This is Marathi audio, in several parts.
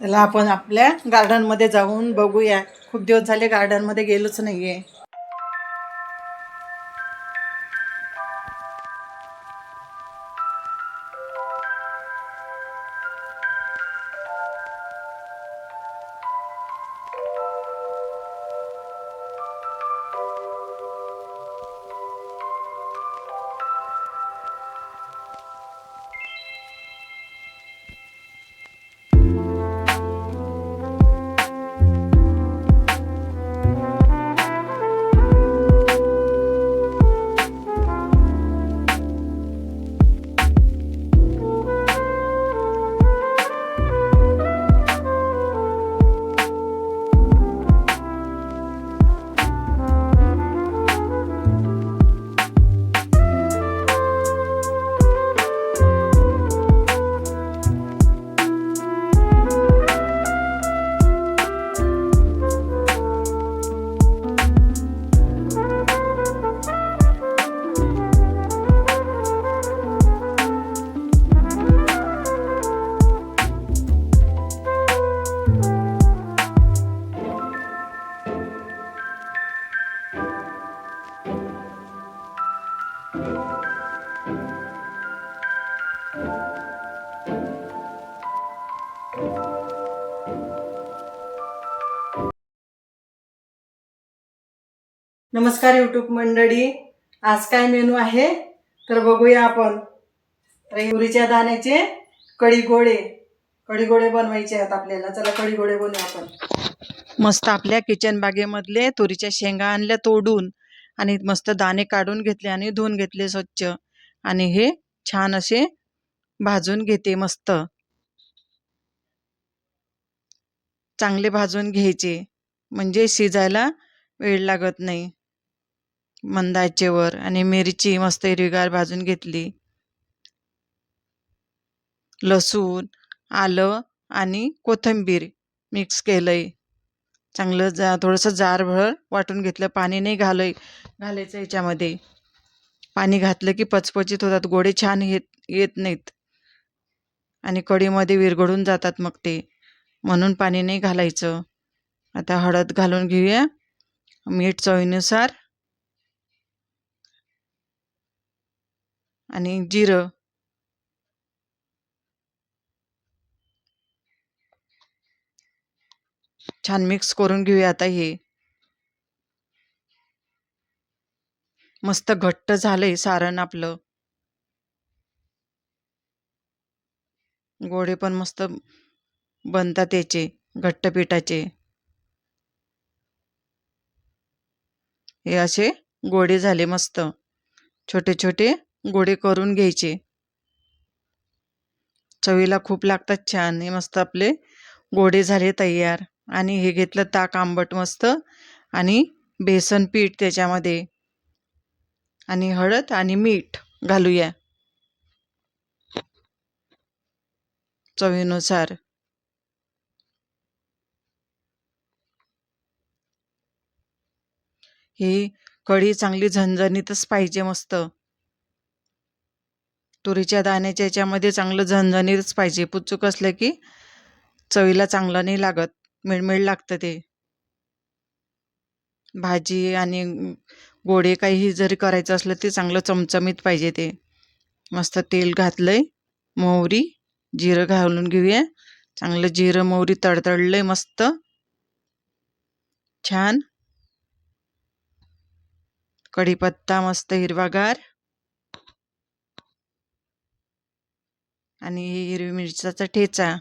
त्याला आपण आपल्या गार्डनमध्ये जाऊन बघूया. खूप दिवस झाले गार्डनमध्ये गेलोच नाहीये. नमस्कार यूट्यूब मंडळी. आज काय मेनू आहे तर बघूया आपण. तर तुरीच्या दाण्याचे कढीगोळे बनवायचे आहेत आपल्याला. चला कढीगोळे बनवू आपण. मस्त आपल्या किचन बागेमधले तुरीच्या शेंगा आणल्या तोडून आणि मस्त दाणे काढून घेतले आणि धुवून घेतले स्वच्छ. आणि हे छान असे भाजून घेते. मस्त चांगले भाजून घ्यायचे म्हणजे शिजायला वेळ लागत नाही. मंद आचेवर. आणि मिरची मस्त हिरवीगार भाजून घेतली. लसूण, आलं आणि कोथिंबीर मिक्स केलंय. चांगलं थोडंसं जारभर वाटून घेतलं. पाणी नाही घालायचं याच्यामध्ये. पाणी घातलं की पचपचित होतात, गोडे छान येत नाहीत आणि कढीमध्ये विरघळून जातात मग ते, म्हणून पाणी नाही घालायचं. आता हळद घालून घेऊया, मीठ चवीनुसार आणि जिरं. छान मिक्स करून घेऊया. आता हे मस्त घट्ट झालंय सारण आपलं. गोडे पण मस्त बनतात त्याचे, घट्ट पिठाचे. हे असे गोडे झाले. मस्त छोटे छोटे गोडे करून घ्यायचे. चवीला खूप लागतात छान. हे मस्त आपले गोडे झाले तयार. आणि हे घेतलं ताक आंबट मस्त आणि बेसन पीठ त्याच्यामध्ये आणि हळद आणि मीठ घालूया चवीनुसार. ही कढी चांगली झणझणीतच पाहिजे. मस्त तुरीच्या दाण्याच्या याच्यामध्ये चांगलं झणझणीतच पाहिजे. पुचूक असलं की चवीला चांगलं नाही लागत, मिळमिळ लागतं ते. भाजी आणि गोडे काहीही जरी करायचं असलं ते चांगलं चमचमीत पाहिजे ते. मस्त तेल घातलंय, मोहरी जिरं घालून घेऊया. चांगलं जिरं मोहरी तडतडलंय मस्त छान. कढीपत्ता मस्त हिरवागार आणि हिरवी मिरच्याचा ठेचा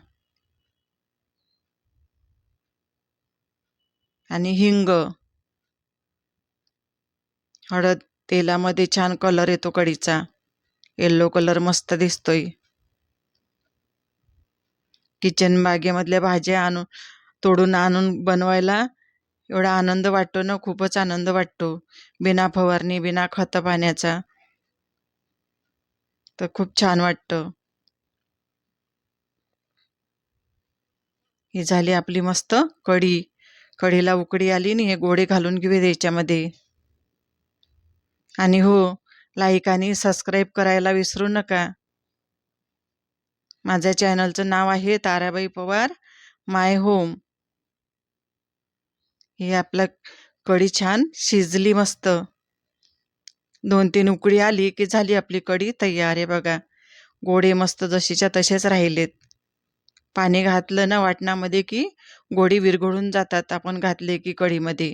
आणि हिंग. हळद. तेलामध्ये छान कलर येतो कढीचा, येल्लो कलर मस्त दिसतोय. किचन बागेमधल्या भाज्या तोडून आणून बनवायला एवढा आनंद वाटतो ना, खूपच आनंद वाटतो. बिना फवारणी बिना खत पाण्याचा, तर खूप छान वाटतं. ही झाली आपली मस्त कढी. कढीला उकळी आली आणि हे गोडे घालून घेऊया याच्यामध्ये. आणि हो, लाईक आणि सबस्क्राईब करायला विसरू नका. माझ्या चॅनलचं नाव आहे ताराबाई पवार. माय होम. हे आपलं कढी छान शिजली मस्त. 2-3 उकळी आली की झाली आपली कढी तयार आहे बघा. गोडे मस्त जशीच्या तसेच राहिलेत. पाणी घातलं ना वाटणामध्ये की गोडी विरघळून जातात आपण घातले की कढीमध्ये.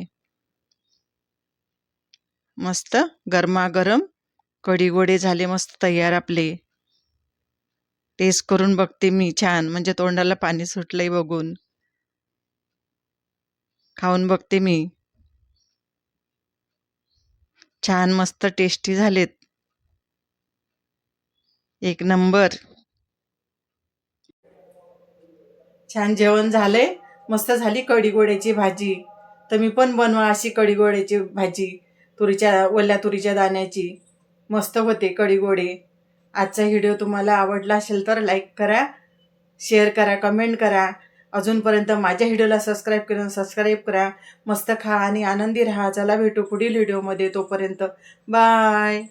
मस्त गरमागरम कढी गोडे झाले मस्त तयार आपले. टेस्ट करून बघते मी छान, म्हणजे तोंडाला पाणी सुटलंय बघून. खाऊन बघते मी. छान मस्त टेस्टी झालेत. एक नंबर. छान जेवण झालंय. मस्त झाली कढी गोड्याची भाजी. तुम्ही पण बनवा अशी कढी गोड्याची भाजी, ओल्या तुरीच्या दाण्याची. मस्त होते कढी गोडे. आजचा व्हिडिओ तुम्हाला आवडला असेल तर लाईक करा, शेअर करा, कमेंट करा. अजूनपर्यंत माझ्या व्हिडिओला सबस्क्राईब करा. मस्त खा आणि आनंदी राहा. चला भेटू पुढील व्हिडिओमध्ये. तोपर्यंत बाय.